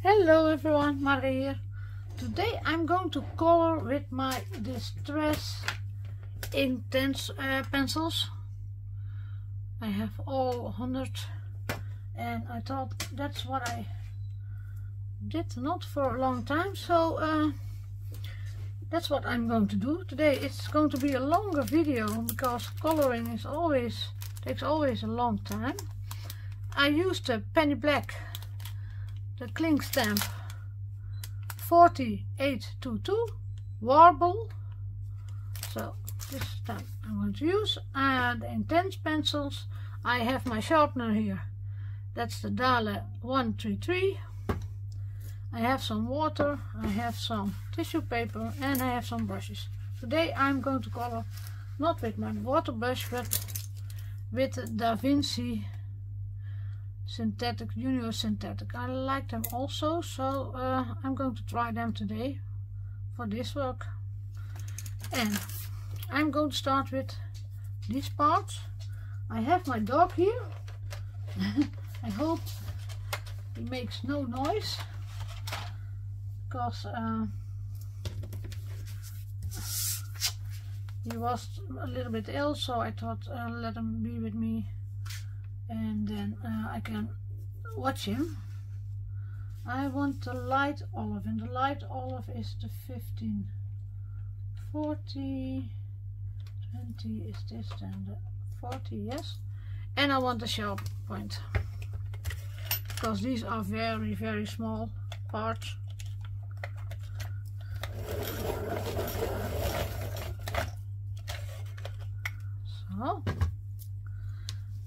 Hello everyone, Marga here. Today I'm going to color with my Distress Inktense pencils. I have all 100 and I thought that's what I did not for a long time, so that's what I'm going to do today. It's going to be a longer video because coloring is takes always a long time. I used a penny black, the Cling stamp 4822 warble, so this stamp I'm going to use. And the Inktense pencils, I have my sharpener here, that's the Dahle 133. I have some water, I have some tissue paper, and I have some brushes. Today I'm going to color not with my water brush but with the Da Vinci synthetic, Junior synthetic. I like them also, so I'm going to try them today for this work. And I'm going to start with these parts. I have my dog here. I hope he makes no noise because he was a little bit ill, so I thought let him be with me and then I can watch him. I want the light olive, and the light olive is the 1540, 20 is this, then the 40, yes. And I want the sharp point because these are very, very small parts. So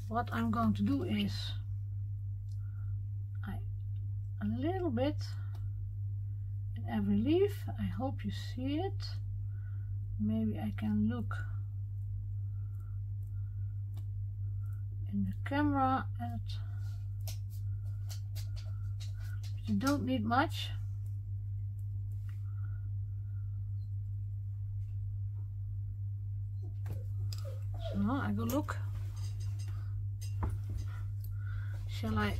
what I'm going to do is a little bit in every leaf. I hope you see it. Maybe I can look in the camera at, you don't need much. So I go look. Shall I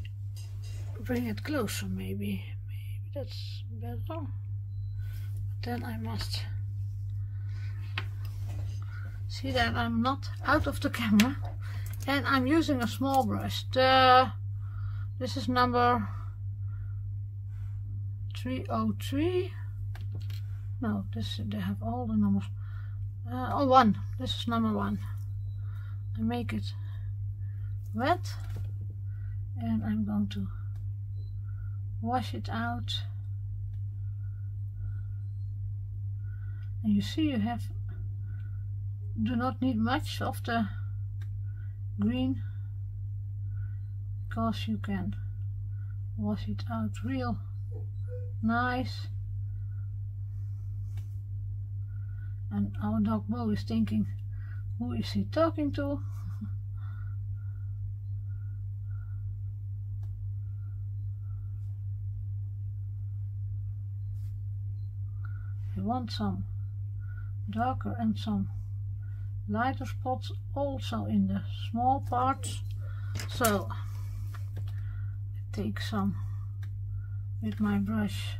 bring it closer? Maybe that's better. But then I must see that I'm not out of the camera. And I'm using a small brush. This is number 303. No, they have all the numbers. Oh, 1. This is number 1. I make it wet. And I'm going to wash it out. And you see you do not need much of the green because you can wash it out real nice. And our dog Bo is thinking, who is he talking to? You want some darker and some lighter spots also in the small parts, so I take some with my brush.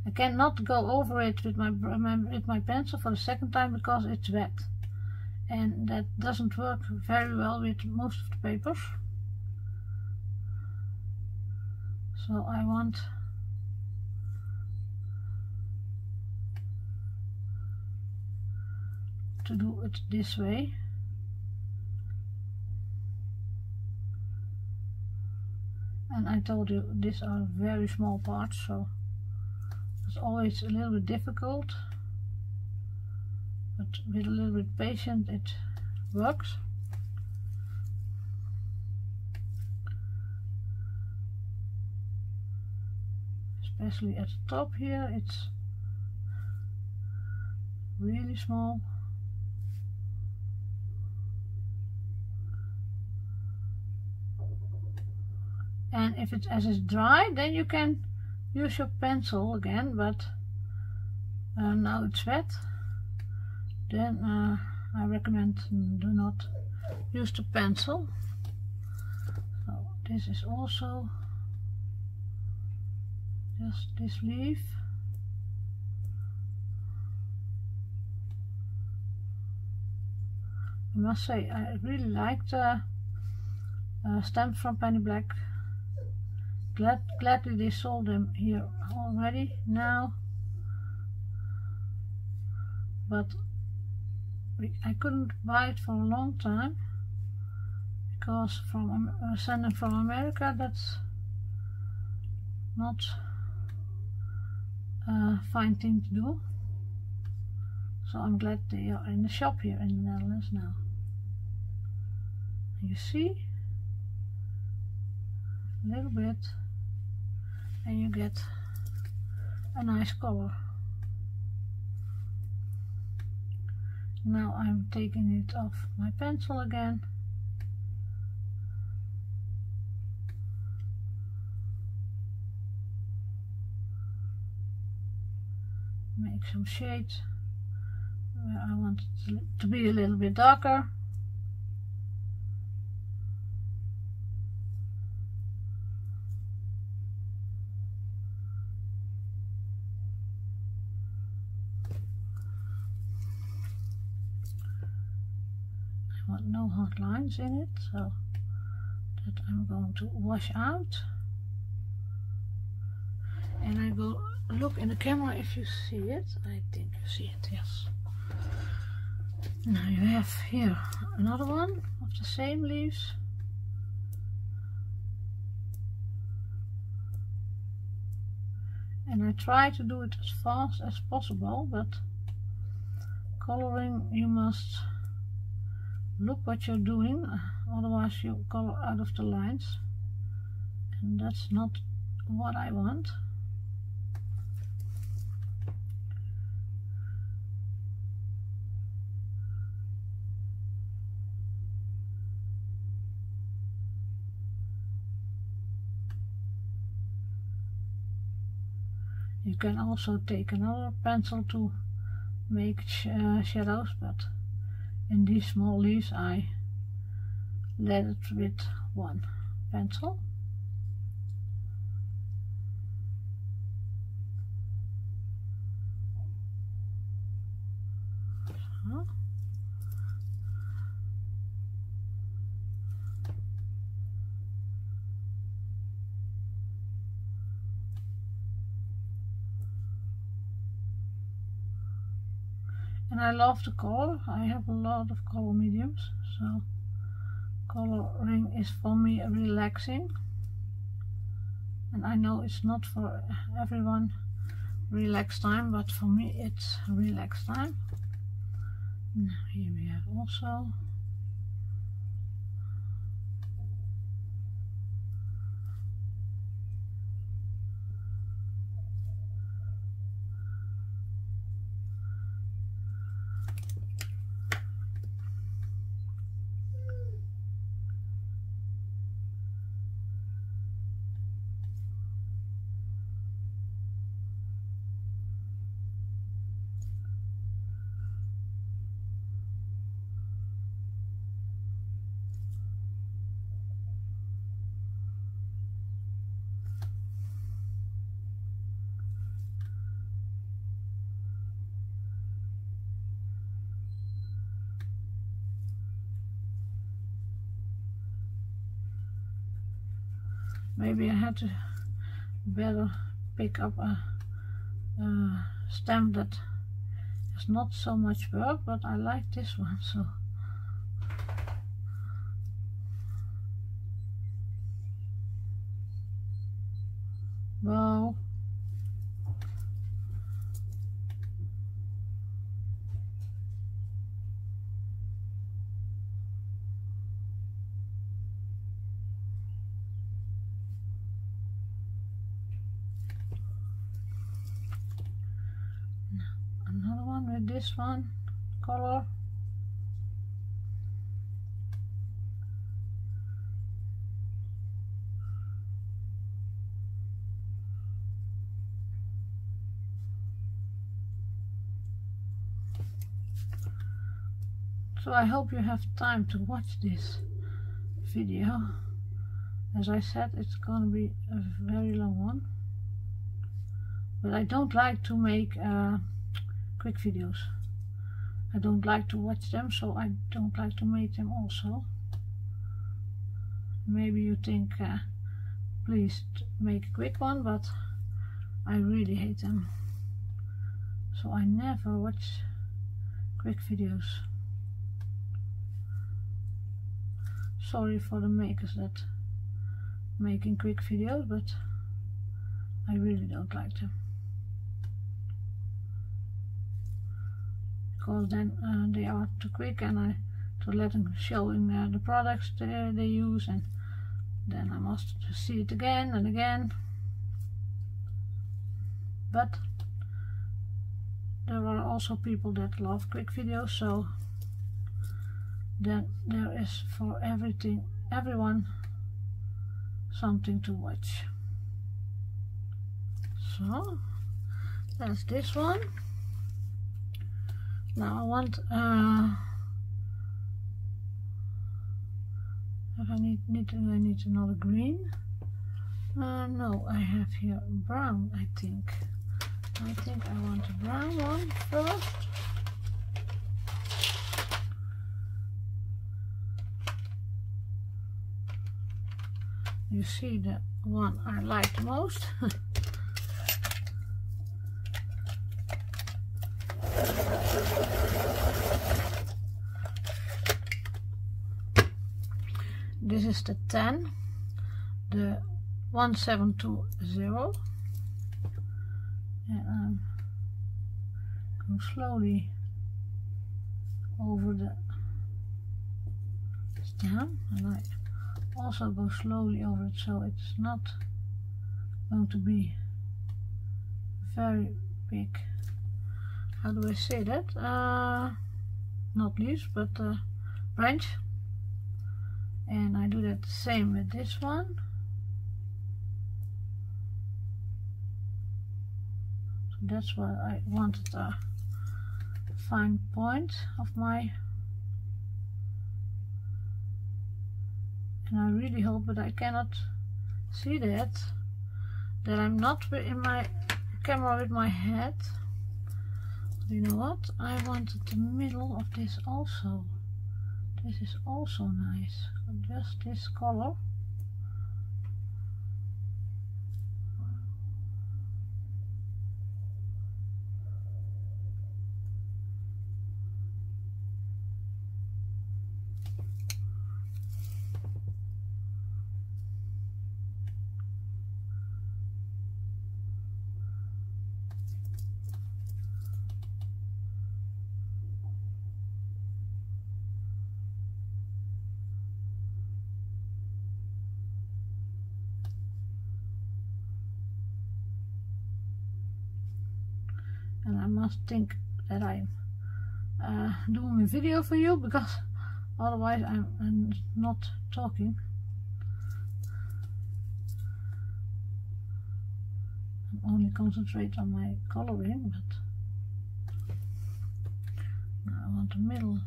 I cannot go over it with my pencil for the second time because it's wet, and that doesn't work very well with most of the papers. So I want to do it this way. And I told you these are very small parts, so it's always a little bit difficult, but with a little bit patience it works. Especially at the top here, it's really small. And if it's dry, then you can use your pencil again, but now it's wet, then I recommend do not use the pencil. So this is also just this leaf. I must say I really like the stamps from Penny Black. Gladly they sold them here already now, but I couldn't buy it for a long time because from sending from America, that's not a fine thing to do. So I'm glad they are in the shop here in the Netherlands now. You see, a little bit, and you get a nice color. Now I'm taking it off my pencil again. Make some shades where I want it to be a little bit darker. I want no hard lines in it, so that I'm going to wash out. And I go look in the camera if you see it. I think you see it, yes. Now you have here another one of the same leaves. And I try to do it as fast as possible, but coloring, you must look what you're doing, otherwise you color out of the lines, and that's not what I want. You can also take another pencil to make shadows, but in these small leaves I let it with one pencil. So. And I love the color. I have a lot of color mediums, so coloring is for me relaxing. And I know it's not for everyone relax time, but for me it's relax time. Now here we have also maybe I had to better pick up a stamp that has not so much work, but I like this one, so wow. Another one with this one color. So I hope you have time to watch this video As I said, it's gonna be a very long one, but I don't like to make quick videos. I don't like to watch them, so I don't like to make them also. Maybe you think, please make a quick one, but I really hate them. So I never watch quick videos. Sorry for the makers that making quick videos, but I really don't like them. Because then they are too quick, and I to let them showing the products they use, and then I must see it again and again. But there are also people that love quick videos, so then there is for everyone something to watch. So that's this one. Now I want if I need another green. No, I have here brown. I think I want a brown one first. You see the one I like the most. This is the 10, the 1720, and I'm going slowly over the stem, and I also go slowly over it, so it's not going to be very big. How do I say that? Not leaves, but branch. And I do that the same with this one. So that's why I wanted a fine point of my, and I really hope, but I cannot see that I'm not in my camera with my head. You know what? I wanted the middle of this also. This is also nice. Just this color. And I must think that I'm doing a video for you, because otherwise I'm not talking. I'm only concentrate on my coloring, but now I want the middle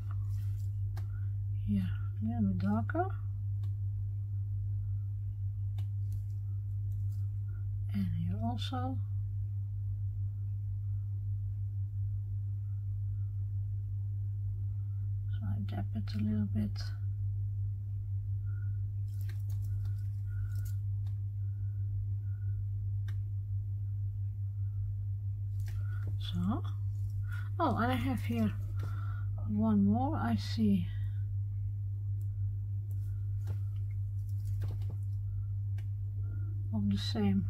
here a little bit darker, and here also. Dab it a little bit. So, oh, and I have here one more, I see. Of the same.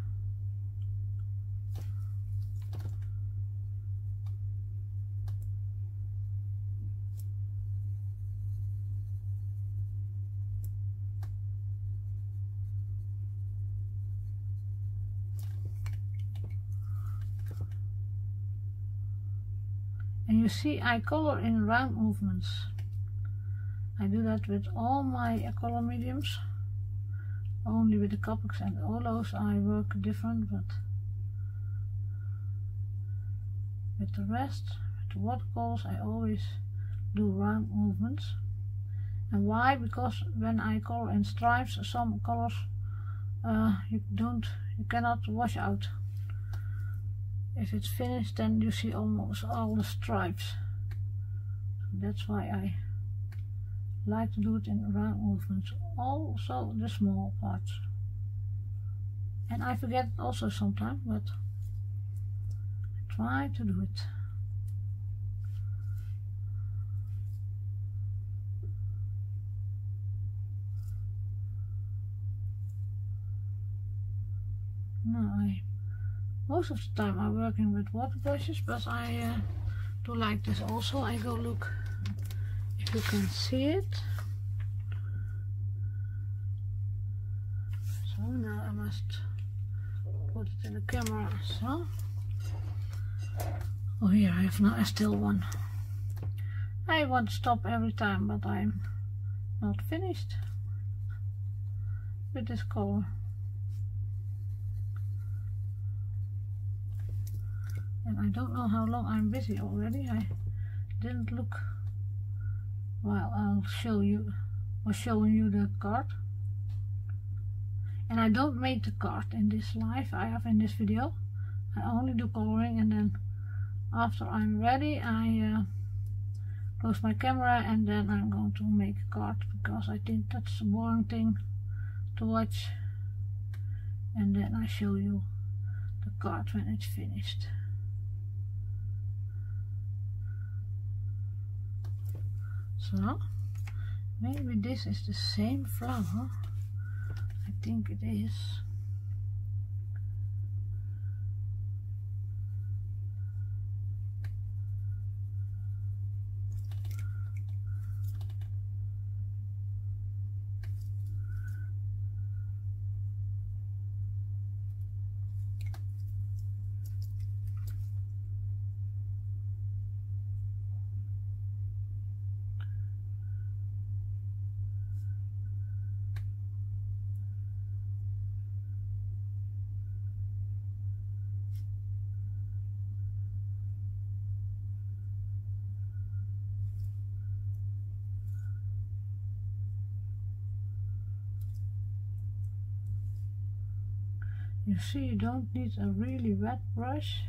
And you see, I color in round movements. I do that with all my color mediums. Only with the Copics and Willows I work different, but with the rest, with the watercolors, I always do round movements. And why? Because when I color in stripes, some colors you cannot wash out. If it's finished, then you see almost all the stripes. So that's why I like to do it in round movements, also the small parts. And I forget it also sometimes, but I try to do it. No, most of the time I'm working with water brushes, but I do like this also. I go look if you can see it. So now I must put it in the camera. So, oh, here I have now still one. I want to stop every time, but I'm not finished with this color. And I don't know how long I'm busy already. I didn't look while I'll show you, or showing you the card. And I don't make the card in this live. I have in this video. I only do coloring, and then after I'm ready, I close my camera, and then I'm going to make a card, because I think that's a boring thing to watch. And then I show you the card when it's finished. So, maybe this is the same flower. I think it is. You see, you don't need a really wet brush.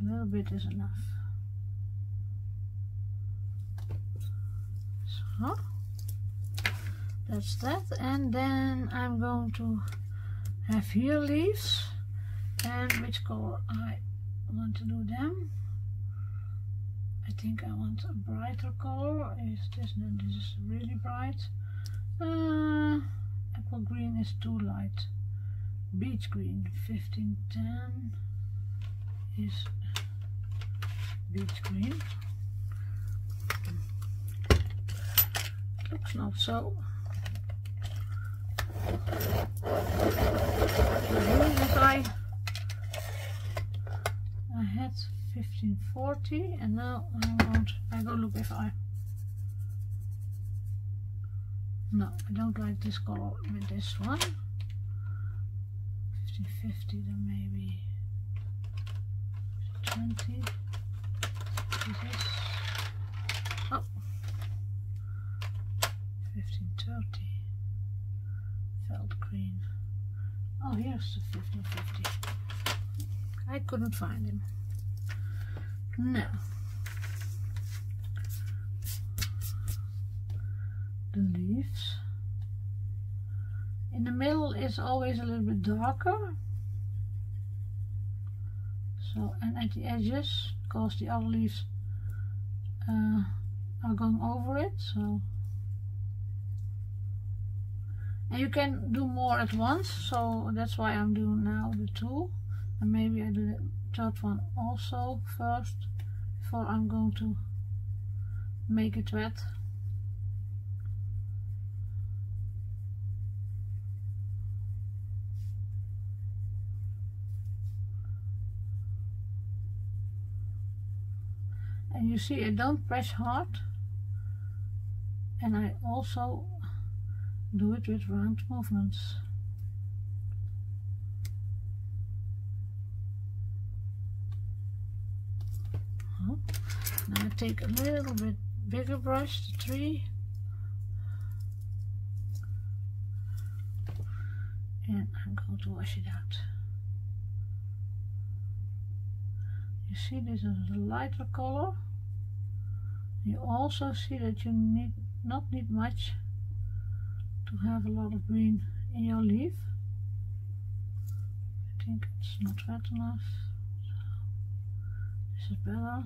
A little bit is enough. So, that's that. And then I'm going to have here leaves. And which color I want to do them. I think I want a brighter color. Is this? No, this is really bright. Apple green is too light. Beach green 1510 is beach green. Looks not so. I had 1540, and now I go look if I. No, I don't like this color with this one. 50, then maybe 20. This. Oh, 1530. Felt green. Oh, here's the 1550. I couldn't find him. Now, the leaves. In the middle is always a little bit darker. So, and at the edges, because the other leaves are going over it. So, and you can do more at once. So that's why I'm doing now the two, and maybe I do the third one also first before I'm going to make it wet. And you see, I don't press hard, and I also do it with round movements. Oh. Now I take a little bit bigger brush, the 3, and I'm going to wash it out. You see, this is a lighter color. You also see that you not need much to have a lot of green in your leaf. I think it's not wet enough, so this is better.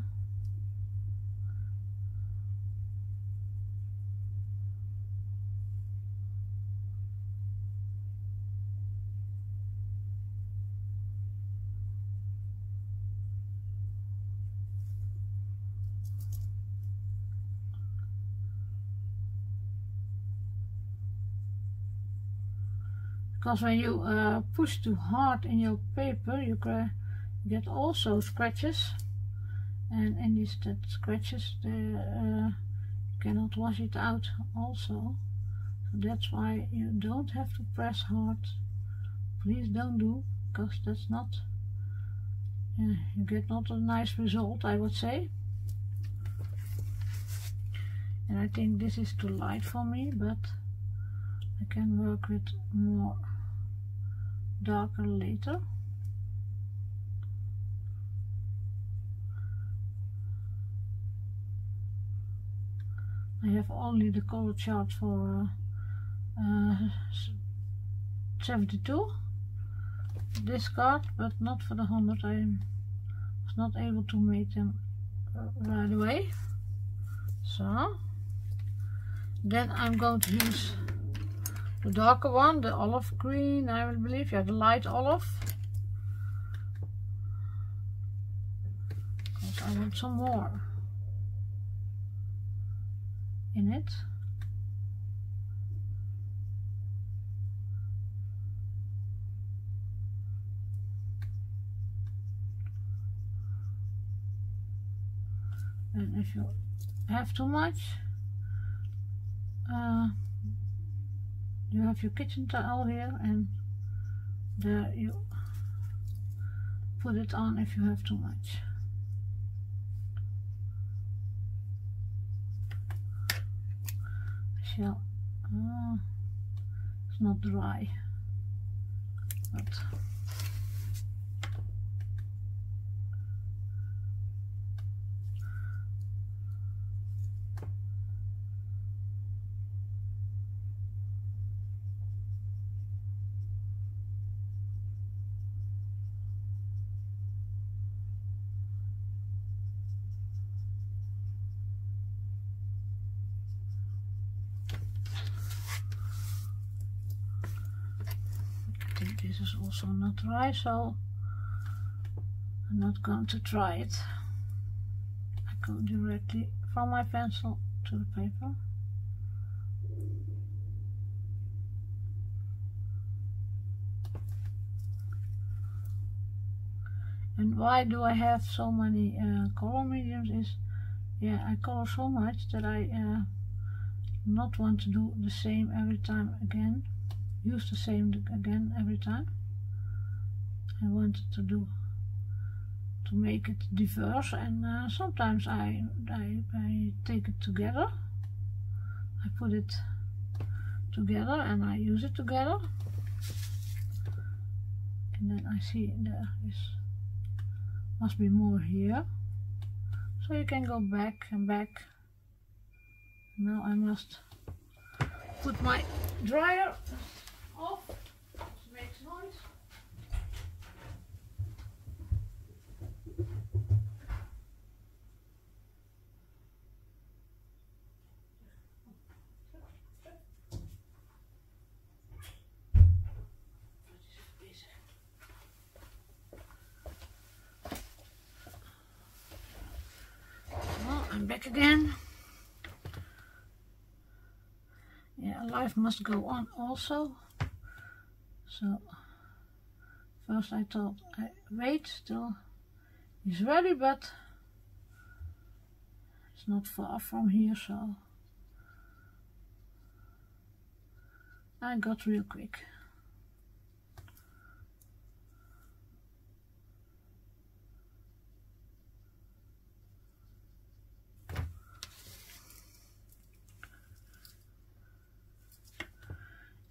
Because when you push too hard in your paper, you get also scratches, and in these scratches you cannot wash it out also. So that's why you don't have to press hard. Please don't do, because that's not, you get not a nice result, I would say. And I think this is too light for me, but I can work with more darker later. I have only the color chart for 72, this card, but not for the 100. I was not able to make them right away. So then I'm going to use the darker one, the olive green, I will believe, yeah, the light olive. Because I want some more in it. And if you have too much, you have your kitchen towel here, and there you put it on if you have too much. Shall it's not dry, but this is also not dry, so I'm not going to try it. I go directly from my pencil to the paper. And why do I have so many color mediums is, yeah, I color so much that I not want to do the same every time again. Use the same again every time. I want to make it diverse, and sometimes I take it together. I put it together and I use it together, and then I see there must be more here, so you can go back and back. Now I must put my dryer off. It makes noise. Well, I'm back again. Yeah, life must go on also. So first I thought I wait till he's ready, but it's not far from here, so I got real quick.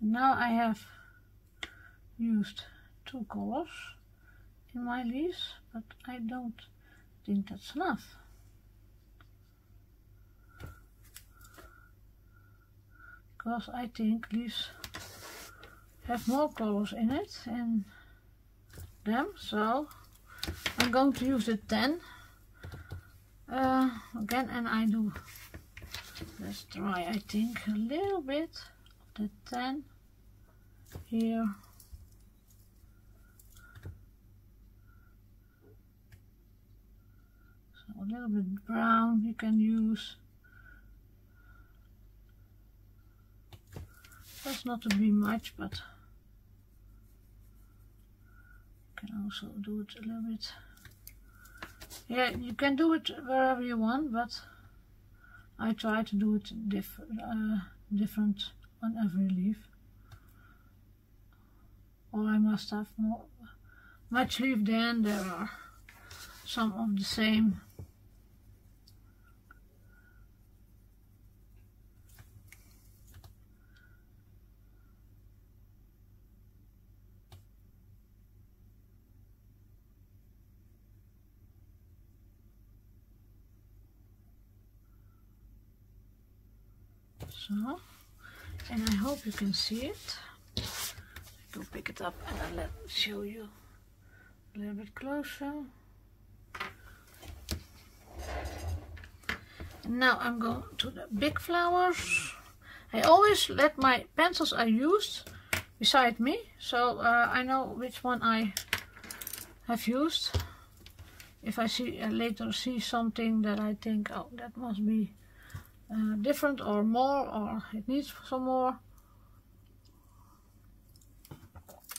Now I have used 2 colors in my leaves, but I don't think that's enough. Because I think leaves have more colors in it in them, so I'm going to use the 10 again, and I do, let's try, I think a little bit of the 10 here. So a little bit brown you can use. That's not to be much, but you can also do it a little bit. Yeah, you can do it wherever you want, but I try to do it different on every leaf. Or I must have much leaf, then there are some of the same. So, and I hope you can see it. Go pick it up and I'll show you a little bit closer. And now I'm going to the big flowers. I always let my pencils I used beside me, so I know which one I have used. If I later see something that I think, oh, that must be different or more, or it needs some more.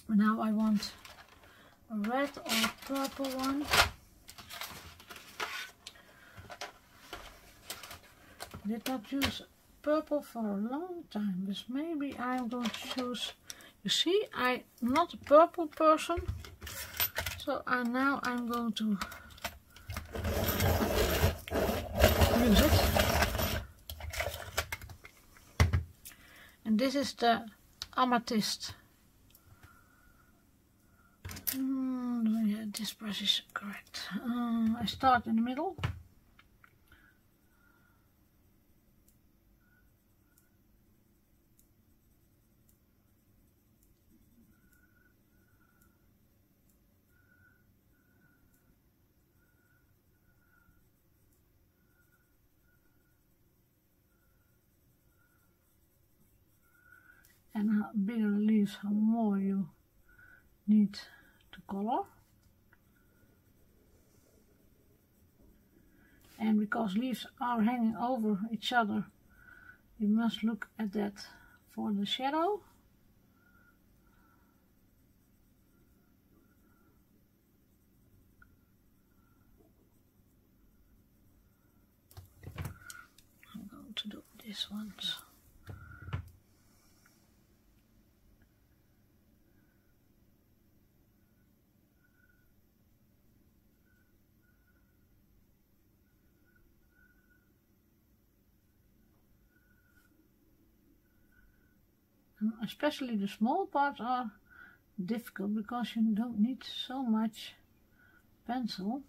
Now I want a red or purple one. Did not use purple for a long time, but maybe I'm going to choose. You see, I'm not a purple person, so now I'm going to use it. And this is the Amethyst. Yeah, this brush is correct. I start in the middle. And how bigger the leaves, how more you need to color. And because leaves are hanging over each other, you must look at that for the shadow. I'm going to do this one. Especially the small parts are difficult because you don't need so much pencil.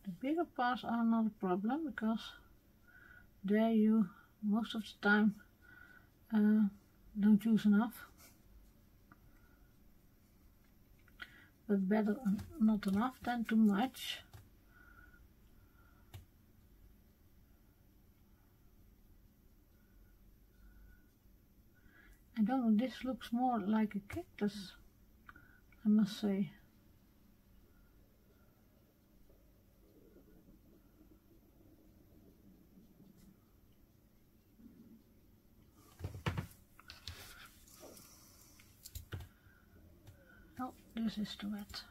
The bigger parts are not a problem because there you most of the time don't use enough. But better not enough than too much. I don't know, this looks more like a cactus, I must say. Oh, this is too wet.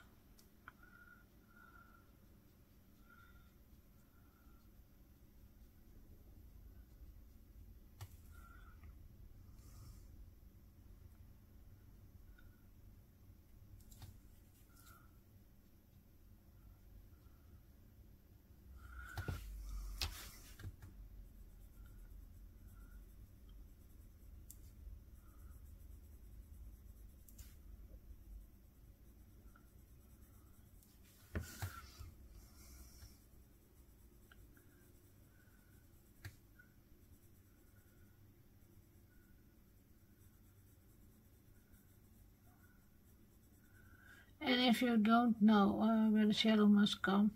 And if you don't know where the shadow must come,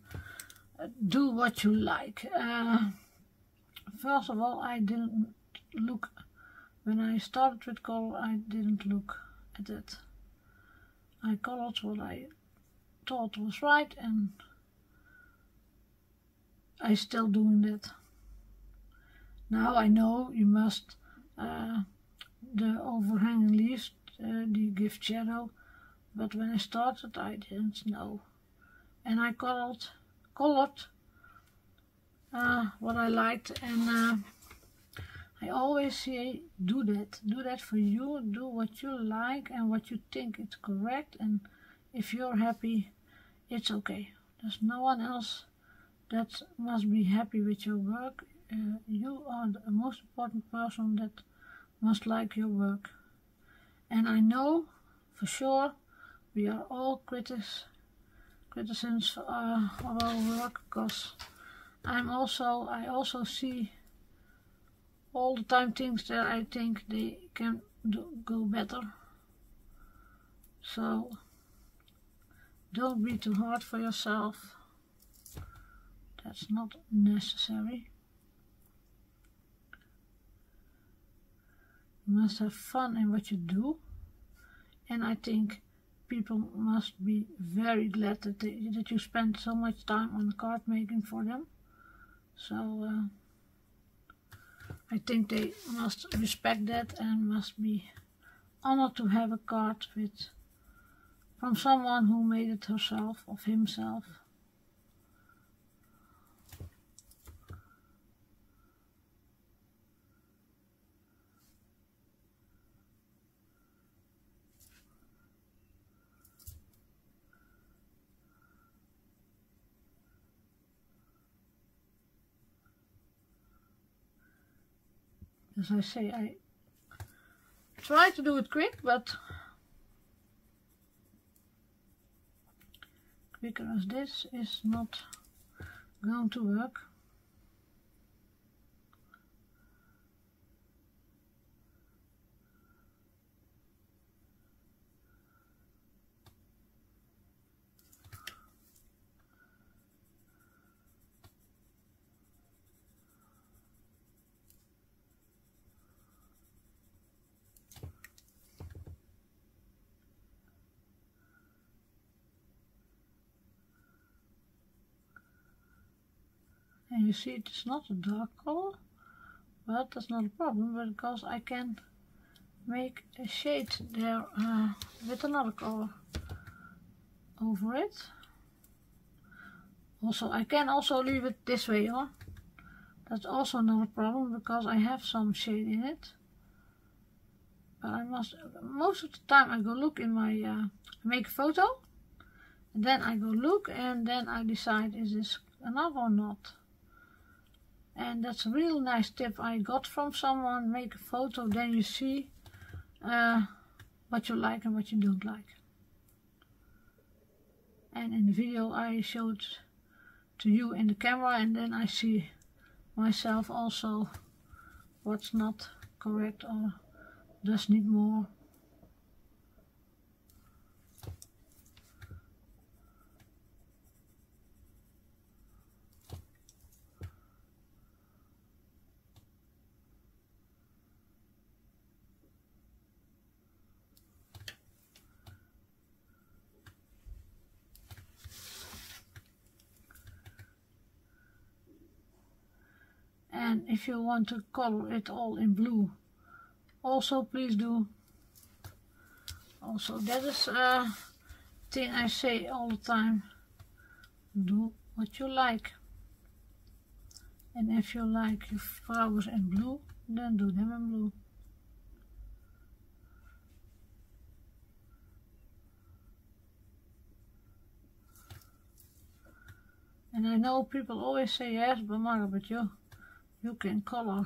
do what you like. First of all, I didn't look, when I started with color, I didn't look at it. I colored what I thought was right, and I still doing that. Now I know you must, the overhanging leaves, they give shadow, but when I started I didn't know. And I colored what I liked, and I always say do that for you, do what you like and what you think is correct, and if you're happy, it's okay. There's no one else that must be happy with your work. You are the most important person that must like your work. And I know for sure we are all critics of our work, because I also see all the time things that I think they can go better. So don't be too hard for yourself. That's not necessary. You must have fun in what you do, and I think people must be very glad that you spend so much time on card making for them. So I think they must respect that and must be honored to have a card from someone who made it herself or himself. As I say, I try to do it quick, but quicker as this is not going to work. And you see it's not a dark color, but that's not a problem, because I can make a shade there with another color over it. Also, I can also leave it this way on. That's also not a problem, because I have some shade in it. But I must, most of the time I go look in my, make a photo, and then I go look, and then I decide is this enough or not. And that's a real nice tip I got from someone. Make a photo, then you see what you like and what you don't like. And in the video I showed to you in the camera, and then I see myself also what's not correct or does need more. And if you want to color it all in blue, also please do. Also, that is a thing I say all the time. Do what you like. And if you like your flowers in blue, then do them in blue. And I know people always say, yes, but Marga, but you can color.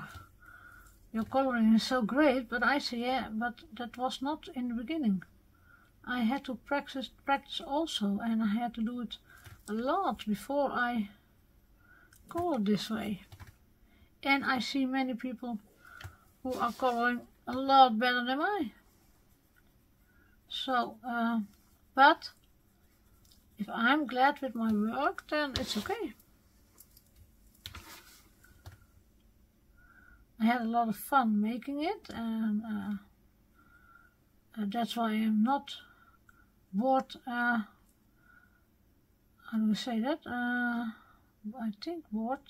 Your coloring is so great, but I say, yeah, but that was not in the beginning. I had to practice also, and I had to do it a lot before I colored this way. And I see many people who are coloring a lot better than I. So, but if I'm glad with my work, then it's okay. I had a lot of fun making it, and that's why I'm not bored. How do I say that? I think bored,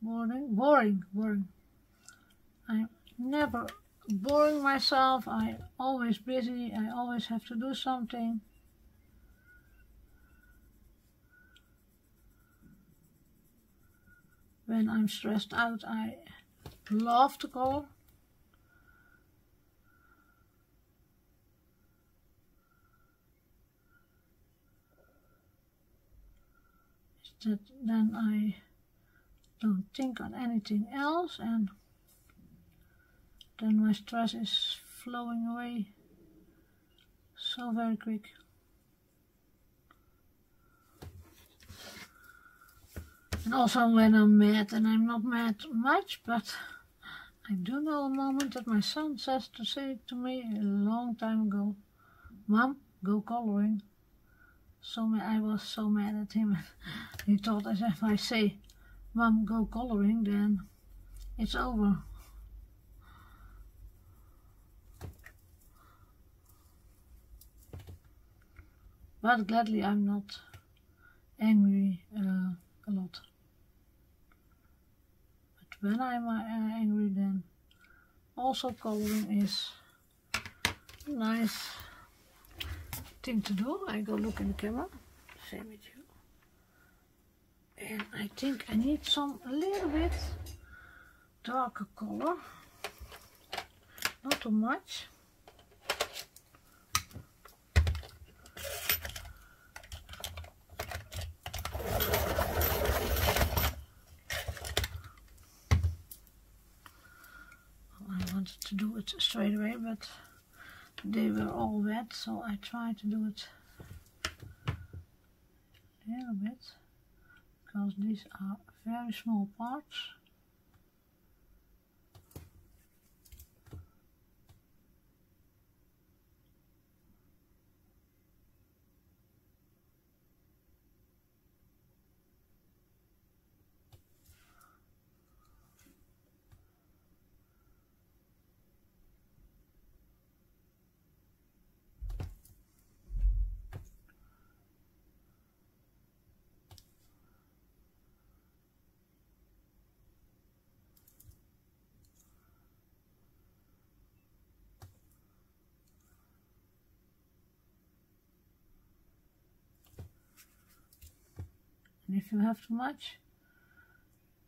boring. I'm never boring myself. I'm always busy. I always have to do something. When I'm stressed out, I love to color. That then I don't think on anything else, and then my stress is flowing away so very quick. And also when I'm mad, and I'm not mad much, but I do know a moment that my son says to say to me a long time ago, "Mom, go coloring." So I was so mad at him. He thought as if I say, "Mom, go coloring," then it's over. But gladly I'm not angry a lot. But when I'm angry, then also coloring is a nice thing to do. I go look in the camera, same with you. And I think I need a little bit darker color, not too much. I wanted to do it straight away, but they were all wet, so I tried to do it a little bit, because these are very small parts. And if you have too much,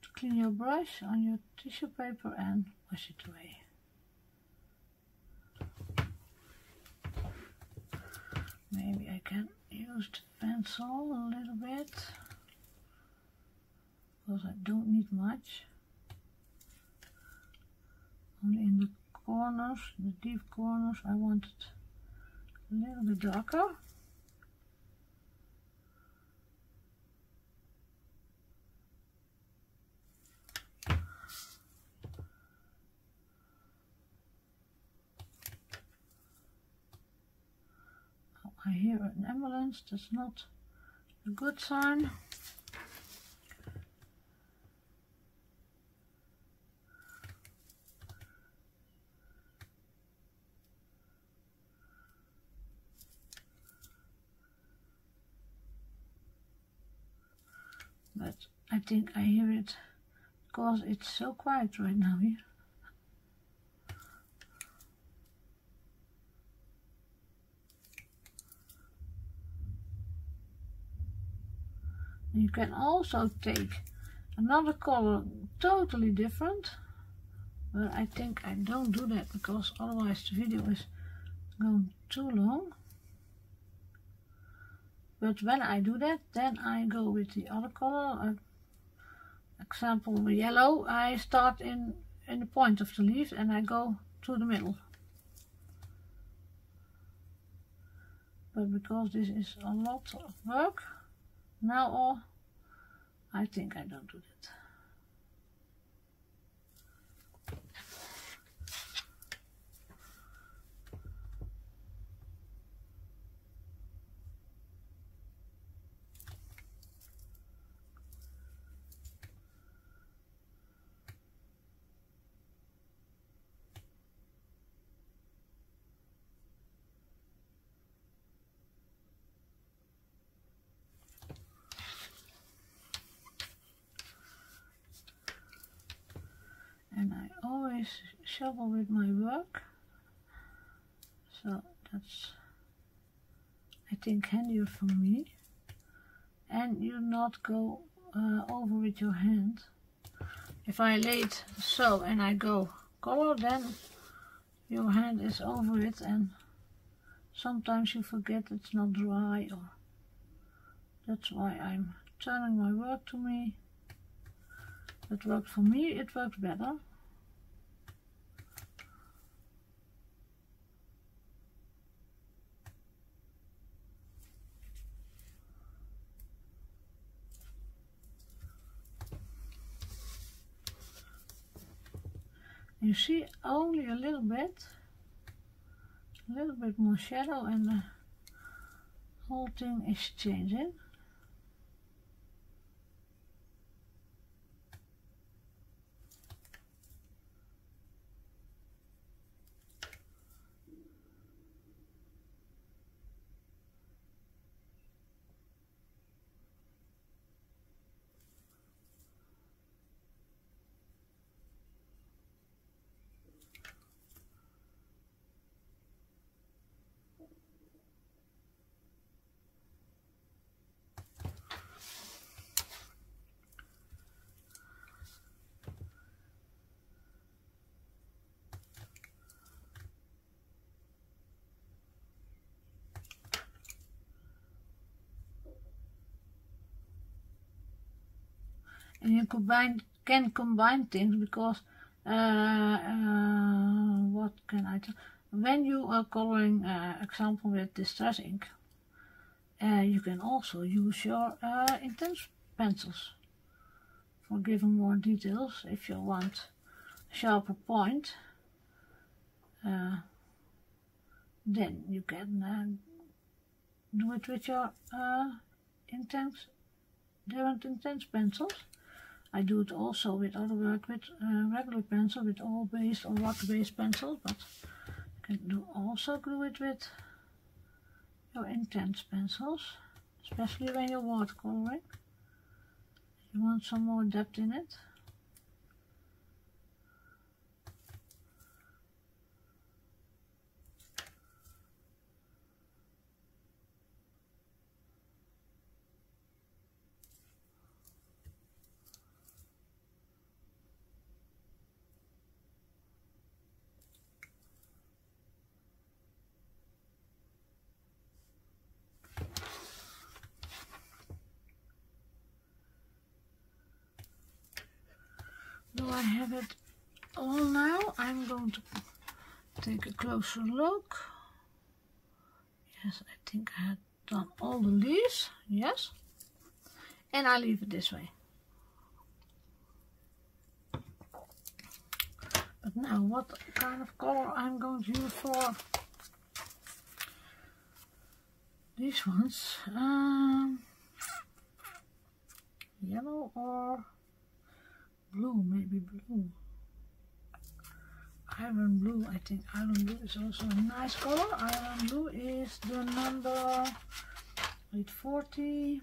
to clean your brush on your tissue paper and wash it away. Maybe I can use the pencil a little bit, because I don't need much. Only in the corners, the deep corners, I want it a little bit darker. I hear an ambulance, that's not a good sign. But I think I hear it because it's so quiet right now here. You can also take another color totally different, but I think I don't do that because otherwise the video is going too long. But when I do that, then I go with the other color. Example, yellow, I start in the point of the leaf and I go to the middle. But because this is a lot of work, now I think I don't do that. always shovel with my work, so that's, I think, handier for me. And you not go over with your hand. If I lay it so and I go color, then your hand is over it, and sometimes you forget it's not dry, or that's why I'm turning my work to me. That worked for me, it works better. You see only a little bit more shadow, and the whole thing is changing. And you can combine things, because what can I tell? When you are coloring, example with distress ink, you can also use your intense pencils for giving more details. If you want a sharper point, then you can do it with your Derwent Inktense pencils. I do it also with other work with regular pencil, with oil-based or water-based pencils, but you can also do it with your intense pencils, especially when you're watercoloring. You want some more depth in it. Do I have it all now? I'm going to take a closer look. Yes, I think I had done all the leaves. Yes. And I leave it this way. But now, what kind of color I'm going to use for these ones? Yellow or blue, maybe blue. Iron blue, I think iron blue is also a nice color. Iron blue is the number 840.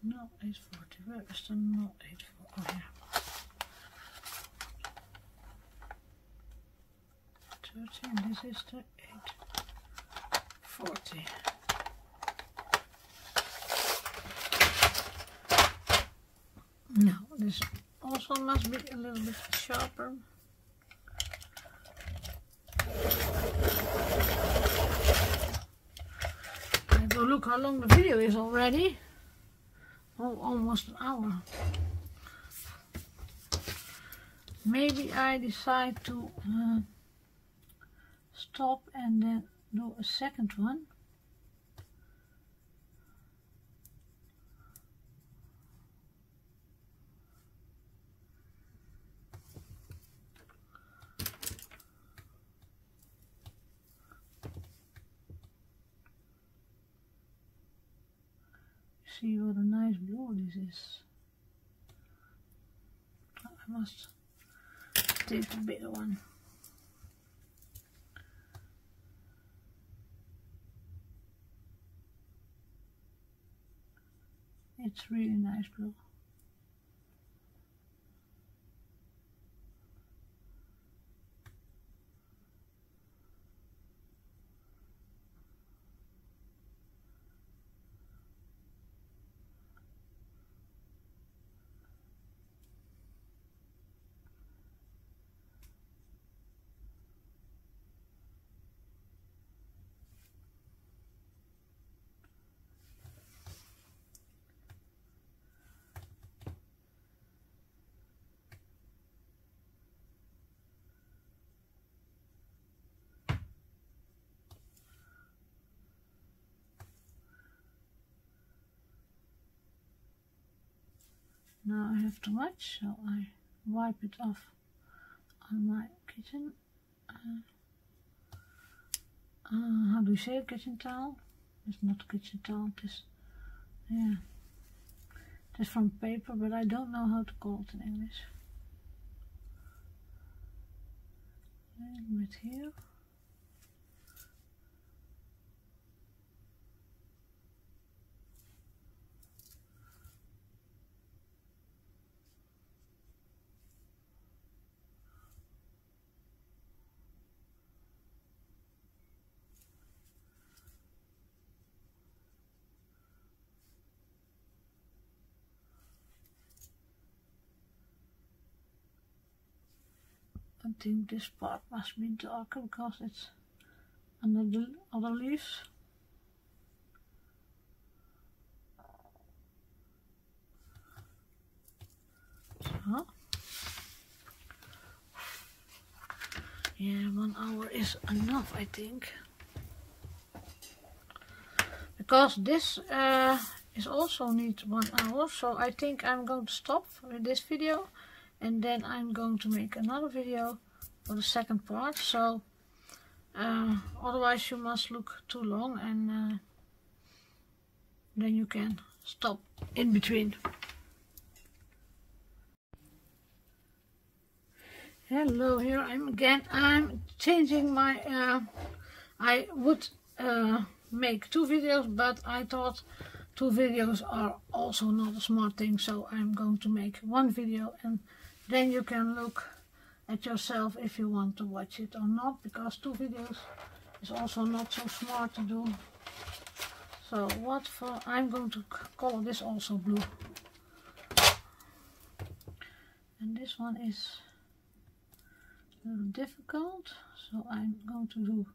No, 840. Where is the no 840? Oh, yeah. 13, this is the 840. No, this also must be a little bit sharper. I have to look how long the video is already. Oh, almost an hour. Maybe I decide to stop and then do a second one. See what a nice blue this is. I must take the bigger one. it's really nice blue. Now I have too much, so I wipe it off on my kitchen. How do you say it? Kitchen towel? It's not kitchen towel. It is, yeah, it is from paper, but I don't know how to call it in English. A little bit here. I think this part must be darker because it's under the other leaves. So, yeah, 1 hour is enough, I think. Because this is also needs 1 hour, so I think I'm going to stop with this video. And then I'm going to make another video for the second part, so otherwise you must look too long, and then you can stop in between. Hello, here I'm again. I'm changing my, I would make 2 videos, but I thought 2 videos are also not a smart thing, so I'm going to make 1 video, and then you can look at yourself if you want to watch it or not, because 2 videos is also not so smart to do. So what for, I'm going to color this also blue. And this one is a little difficult, so I'm going to do,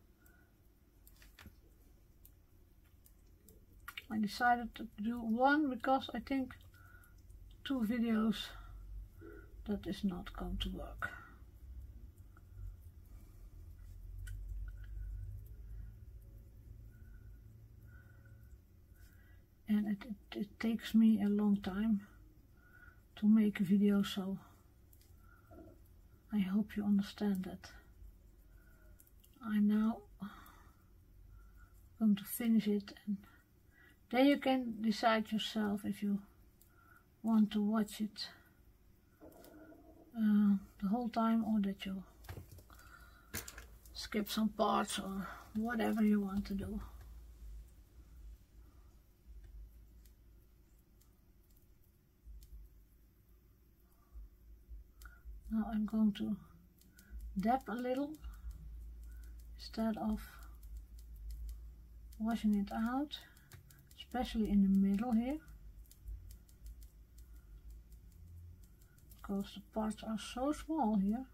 I decided to do 1 because I think 2 videos that is not going to work. And it takes me a long time to make a video, so I hope you understand that. I'm now going to finish it, and then you can decide yourself if you want to watch it the whole time, or that you skip some parts, or whatever you want to do. Now I'm going to dab a little instead of washing it out, especially in the middle here, because the parts are so small here.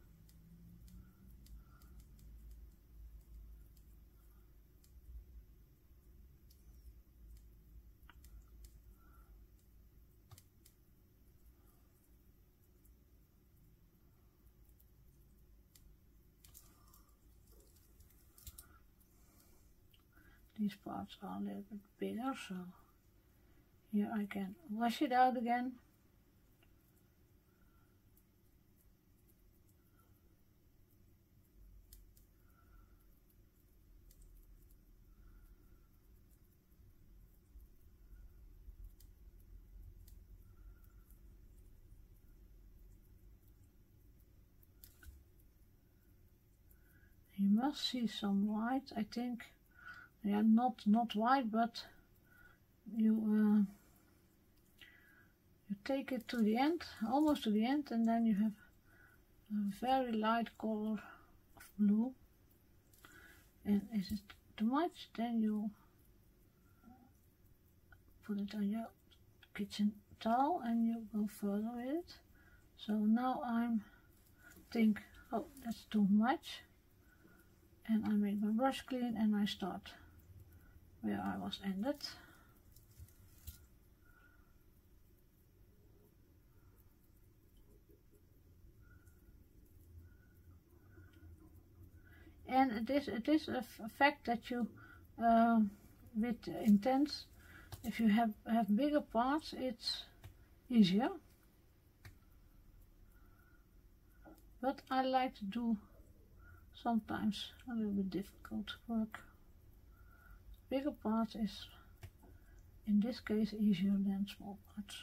These parts are a little bit bigger, so here I can wash it out again. You must see some white, I think. Yeah, not white, but you You take it to the end, almost to the end, and then you have a very light color of blue. And is it too much, then you put it on your kitchen towel and you go further with it. So now I'm think, oh, that's too much, and I make my brush clean and I start where I was ended. And it is a fact that you with Intense, if you have bigger parts, it's easier. But I like to do sometimes a little bit difficult work. Bigger parts is in this case easier than small parts.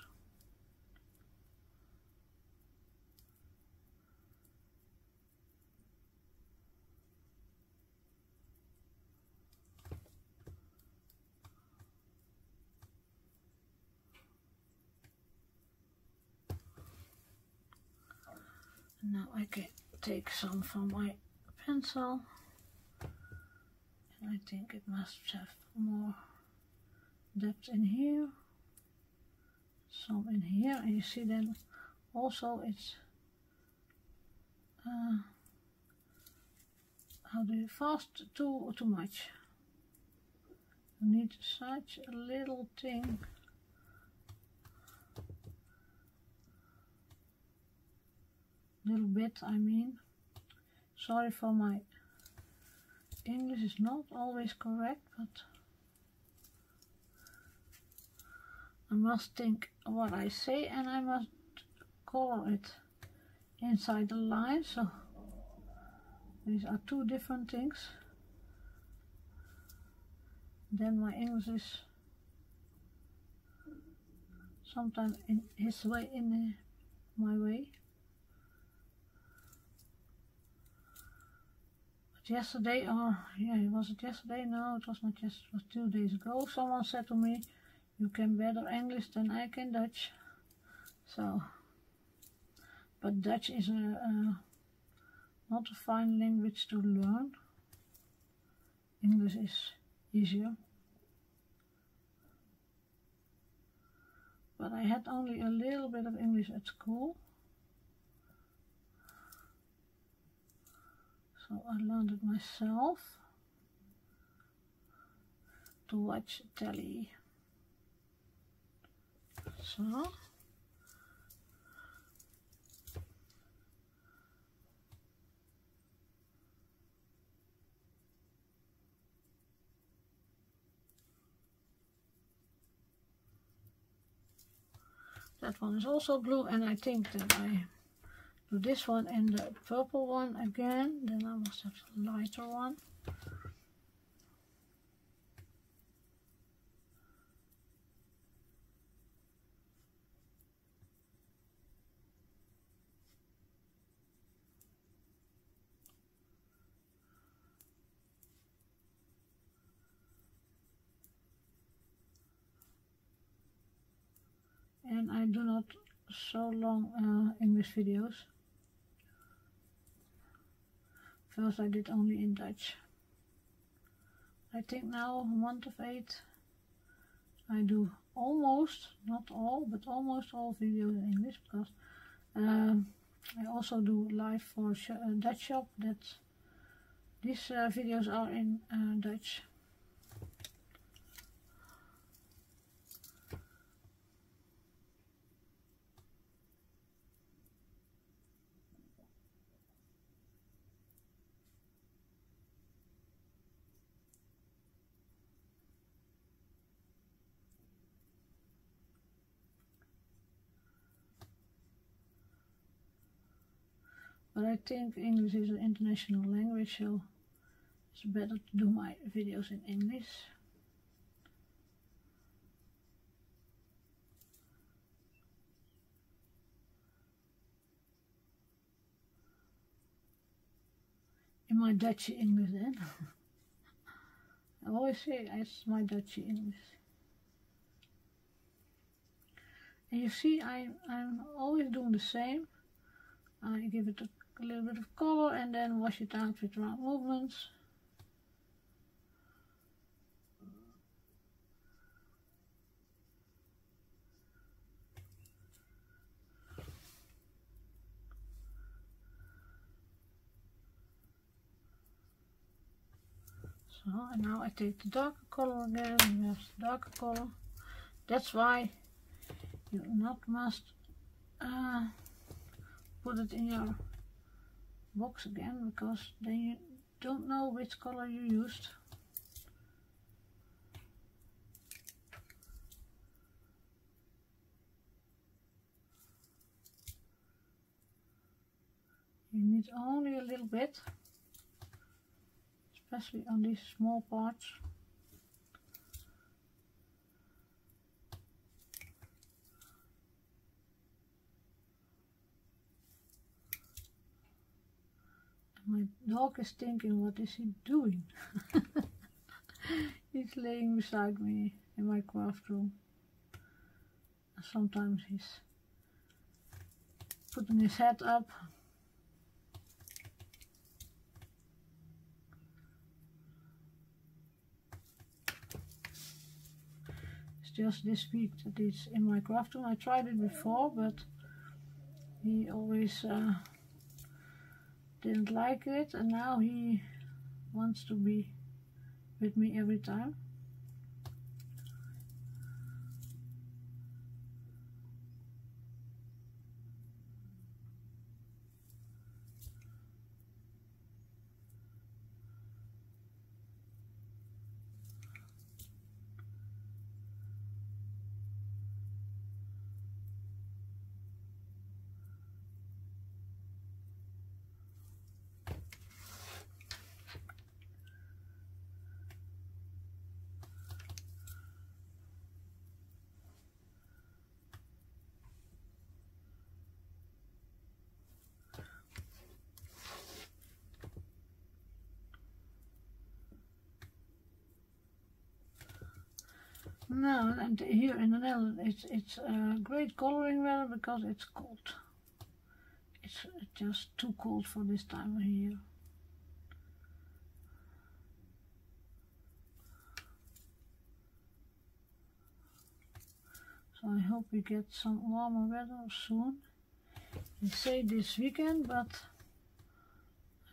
Now I can take some from my pencil, and I think it must have more depth in here, some in here, and you see then also it's how do you fast too much. You need such a little thing. Little bit, I mean. Sorry for my English is not always correct, but I must think what I say and I must color it inside the line. So these are two different things. Then my English is sometimes in his way, in my way. Yesterday, or yeah, was it yesterday? No, it was not yesterday, it was 2 days ago. Someone said to me, you can better English than I can Dutch. So, but Dutch is not a fine language to learn. English is easier. But I had only a little bit of English at school. So I learned it myself to watch telly. So that one is also blue, and I think that I do this one and the purple one again, then I must have a lighter one. And I do not so long English videos. First I did only in Dutch. I think now, month of 8, I do almost, not all, but almost all videos in English, because I also do live for Dutch shop. That these videos are in Dutch. But I think English is an international language, so it's better to do my videos in English. In my Dutch English then. I always say it's my Dutch English. And you see I'm always doing the same. I give it a little bit of color and then wash it out with round movements. So, and now I take the darker color again, and have the darker color. That's why you not must put it in your box again, because then you don't know which color you used. You need only a little bit, especially on these small parts. My dog is thinking, what is he doing? He's laying beside me in my craft room. Sometimes he's putting his head up. It's just this week that he's in my craft room. I tried it before, but he always didn't like it, and now he wants to be with me every time. No, and here in the Netherlands it's great coloring weather because it's cold. It's just too cold for this time of year. So I hope we get some warmer weather soon. They say this weekend, but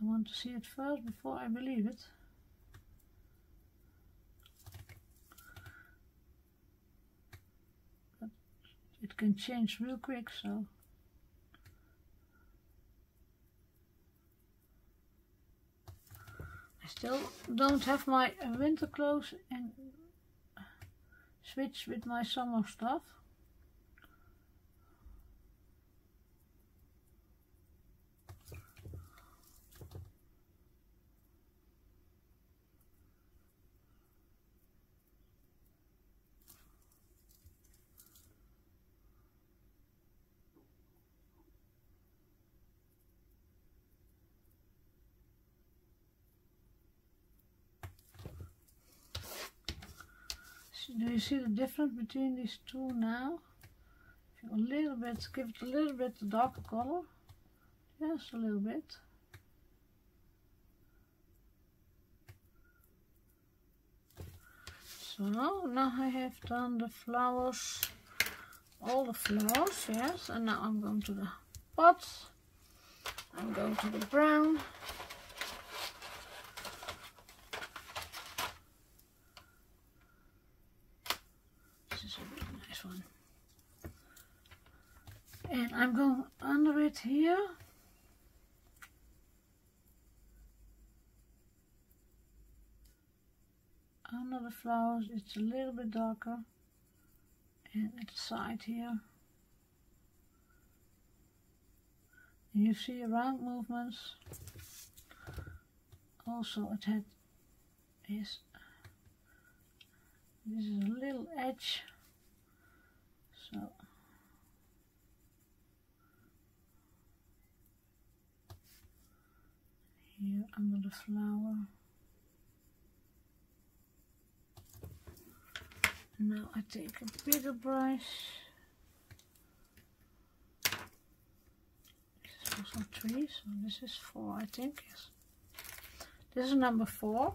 I want to see it first before I believe it. It can change real quick, so I still don't have my winter clothes and switch with my summer stuff. Do you see the difference between these two now? If you a little bit, give it a little bit darker color, just a little bit. So now I have done the flowers, all the flowers, yes, and now I'm going to the pots. I'm going to the brown. One. And I'm going under it here. Under the flowers it's a little bit darker, and at the side here you see round movements. Also it had this is a little edge. So here under the flower. Now I take a bigger brush also 3, so this is 4, I think. Yes. This is number 4.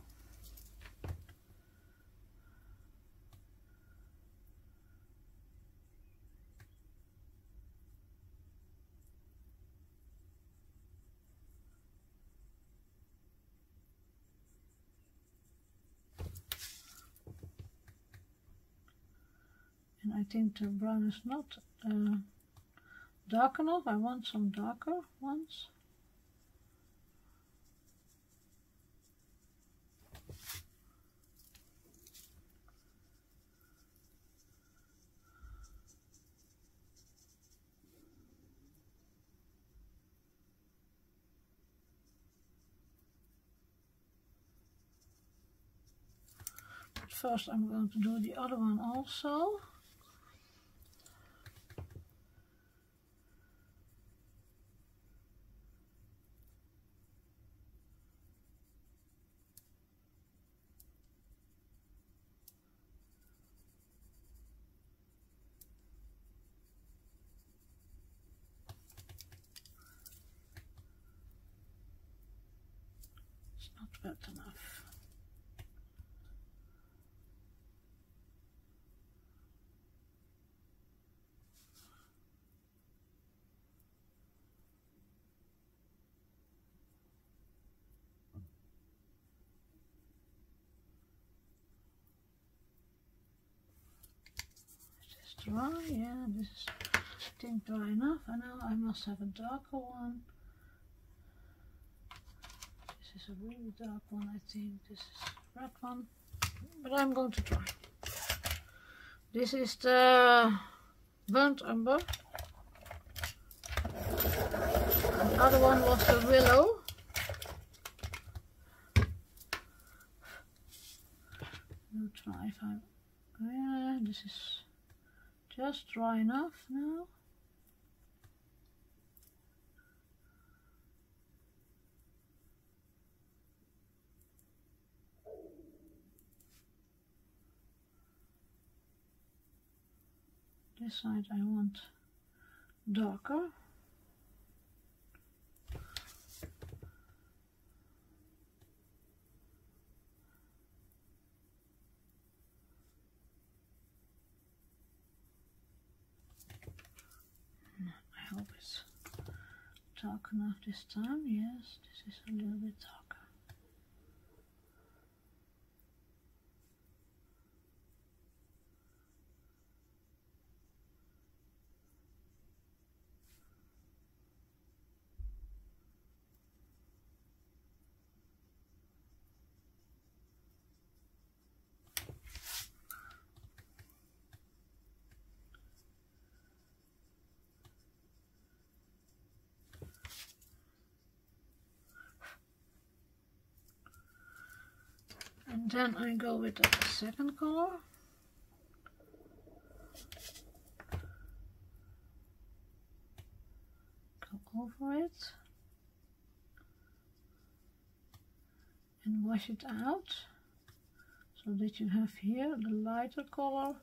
And I think the brown is not dark enough. I want some darker ones. But first I'm going to do the other one also. Not wet enough. Is this dry? Yeah, this is, I think, dry enough. And now I must have a darker one. This is a really dark one, I think. This is a red one, but I'm going to try. This is the burnt umber. The other one was the willow. I'll try if I. Yeah, this is just dry enough now. This side I want darker. I hope it's dark enough this time. Yes, this is a little bit darker. And then I go with the second color. Go over it and wash it out so that you have here the lighter color.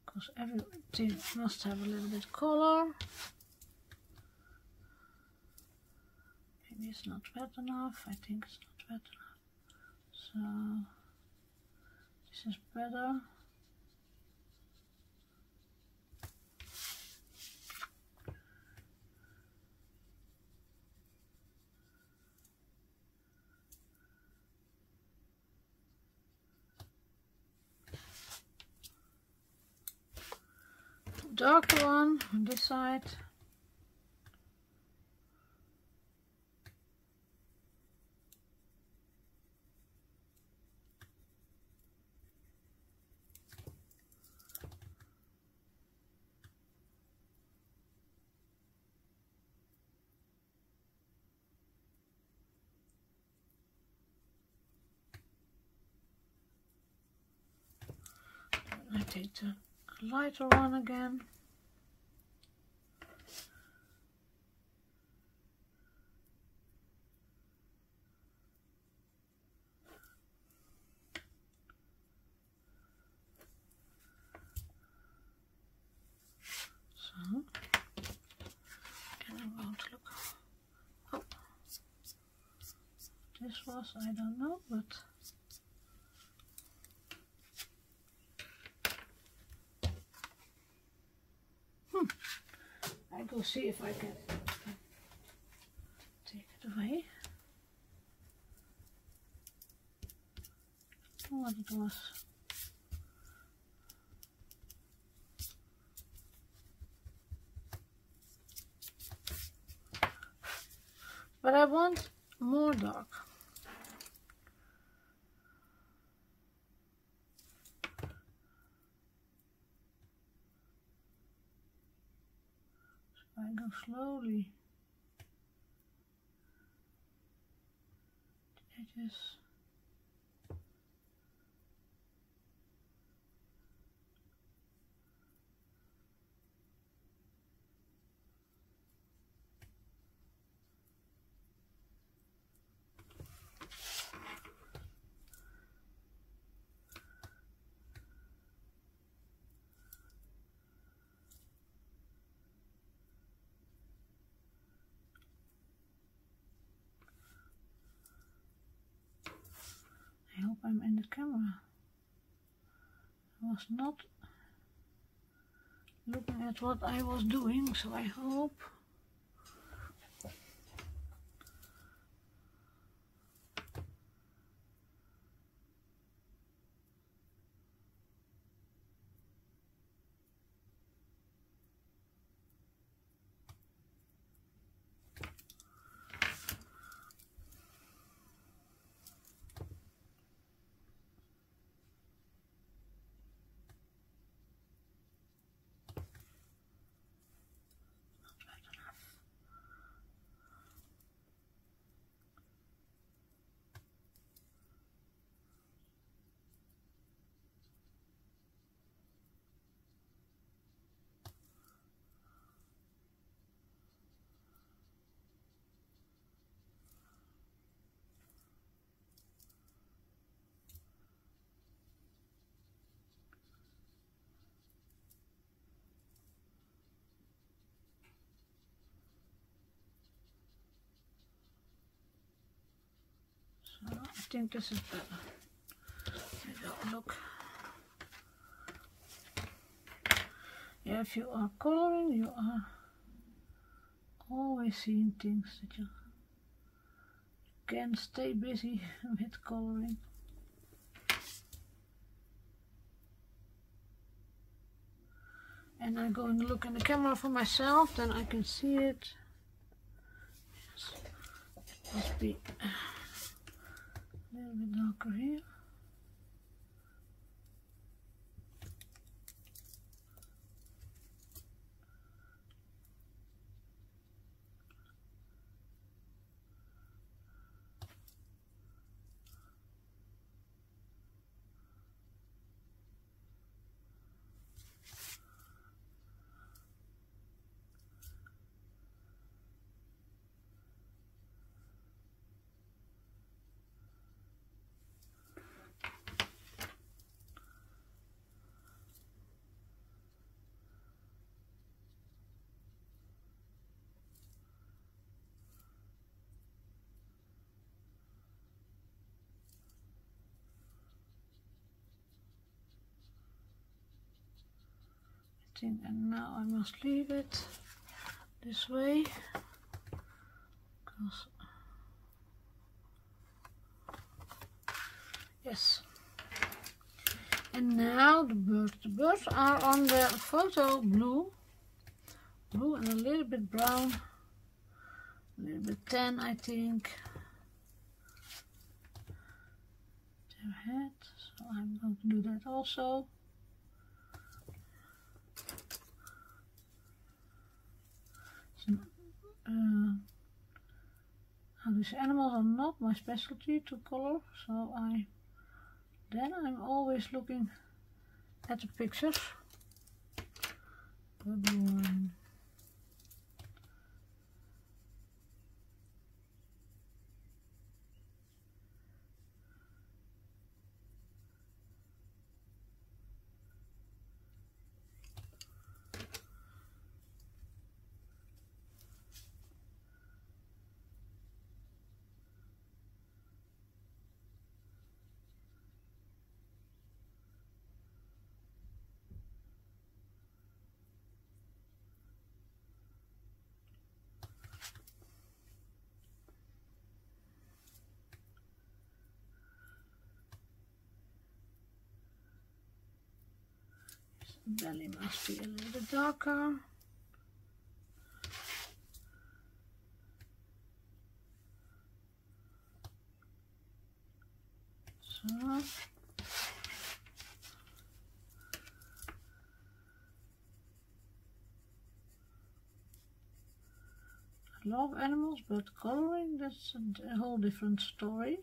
Because everything must have a little bit color. Maybe it's not wet enough. I think it's not wet enough. So this is better. Darker one on this side. I take the lighter one again. this was, I don't know, but I go see if I can take it away. What it was. But I want more dark. So I go slowly. The edges. I hope I'm in the camera. I was not looking at what I was doing, so I hope. So I think this is better. I don't look. Yeah, if you are coloring, you are always seeing things that you can stay busy with coloring. And I'm going to look in the camera for myself, then I can see it. Yes. It must be a little bit darker here. And now I must leave it this way, because yes. And now the birds are on the photo blue and a little bit brown, a little bit tan, I think, their head, so I'm going to do that also. These animals are not my specialty to color, so I'm always looking at the pictures. Belly must be a little bit darker. So. I love animals, but coloring, that's a whole different story.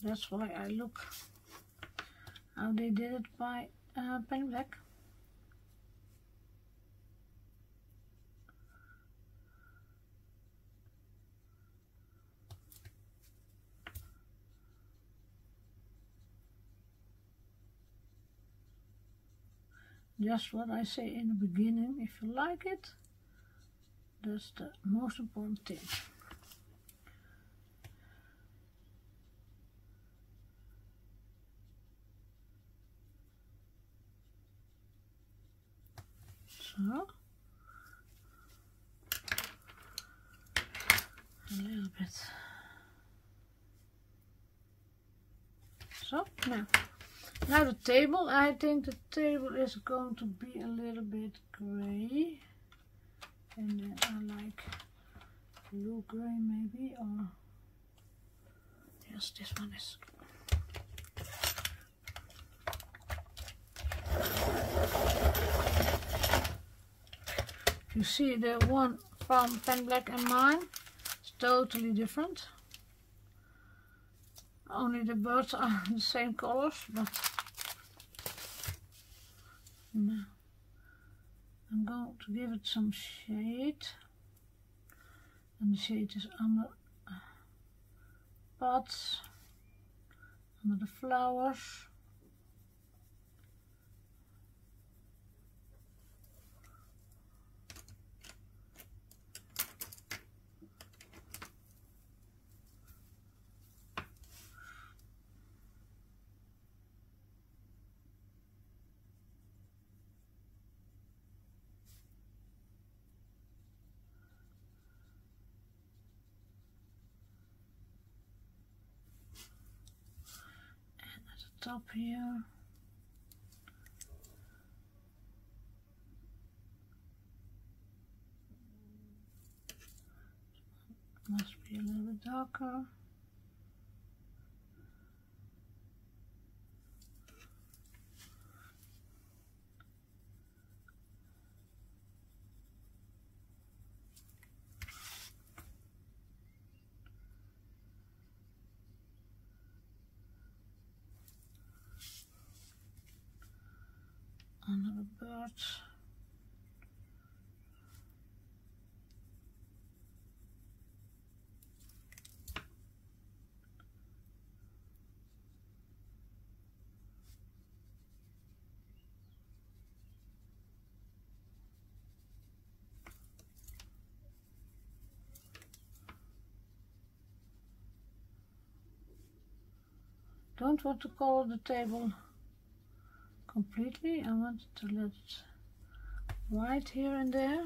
That's why I look how they did it by pen black. Just what I say in the beginning, if you like it, that's the most important thing. So, a little bit. So, now the table, I think the table is going to be a little bit gray. And then I like blue gray maybe, or yes, this one is. You see the one from pen black and mine, it's totally different. Only the birds are the same colors, but no. I'm going to give it some shade, and the shade is under pots, under the flowers. Top here. Must be a little bit darker. Under the birds. Don't want to color the table completely. I want to let it white here and there.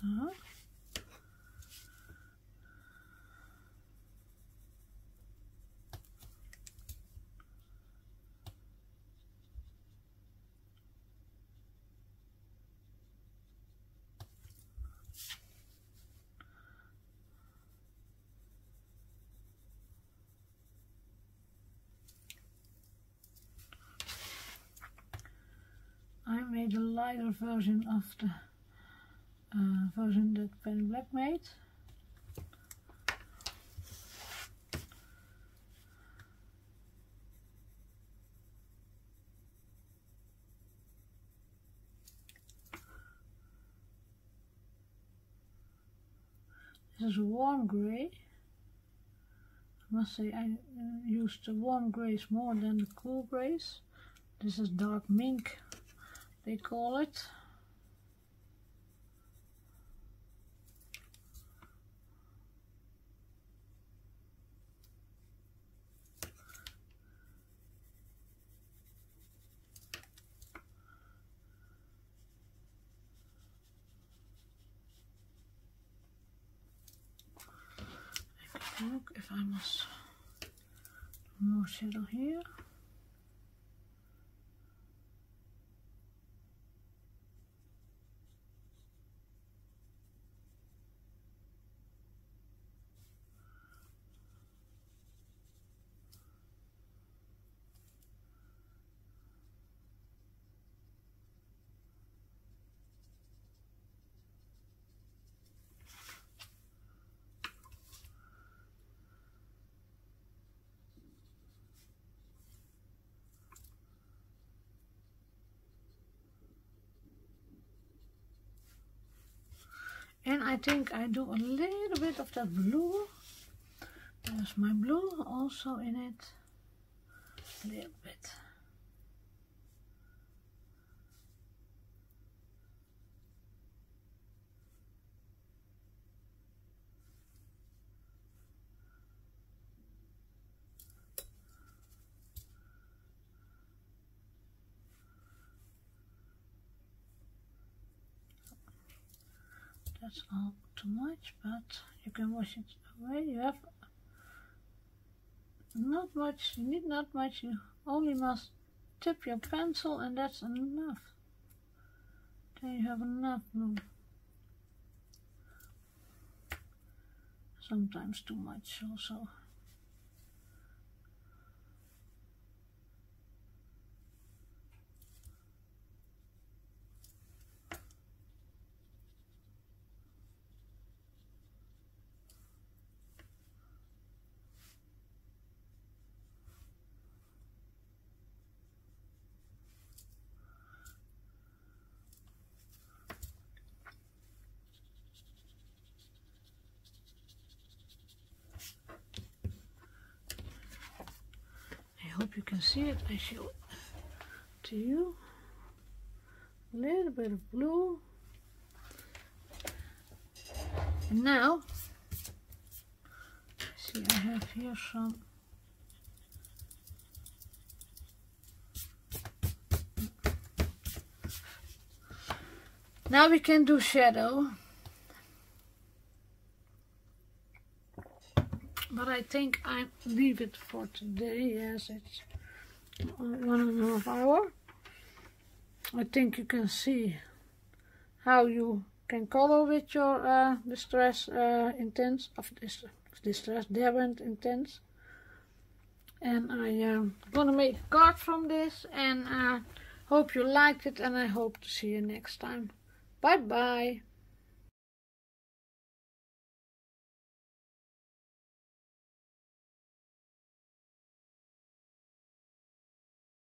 So. I made a lighter version of the version that Pen Black made. This is a warm grey. I must say I used the warm greys more than the cool greys. This is dark mink, they call it. Look if I must do more shadow here. And I think I do a little bit of that blue. There's my blue also in it. A little bit. That's all too much, but you can wash it away. You have not much, you need not much, you only must tip your pencil and that's enough. Then you have enough blue. Sometimes too much also. I hope you can see it. I show it to you. A little bit of blue. And now, see, I have here some. Now we can do shadow. But I think I leave it for today. Yes, it's 1.5 hours. I think you can see how you can color with your Distress Inktense of Distress Derwent Inktense. And I am gonna make a card from this, and hope you liked it, and I hope to see you next time. Bye bye.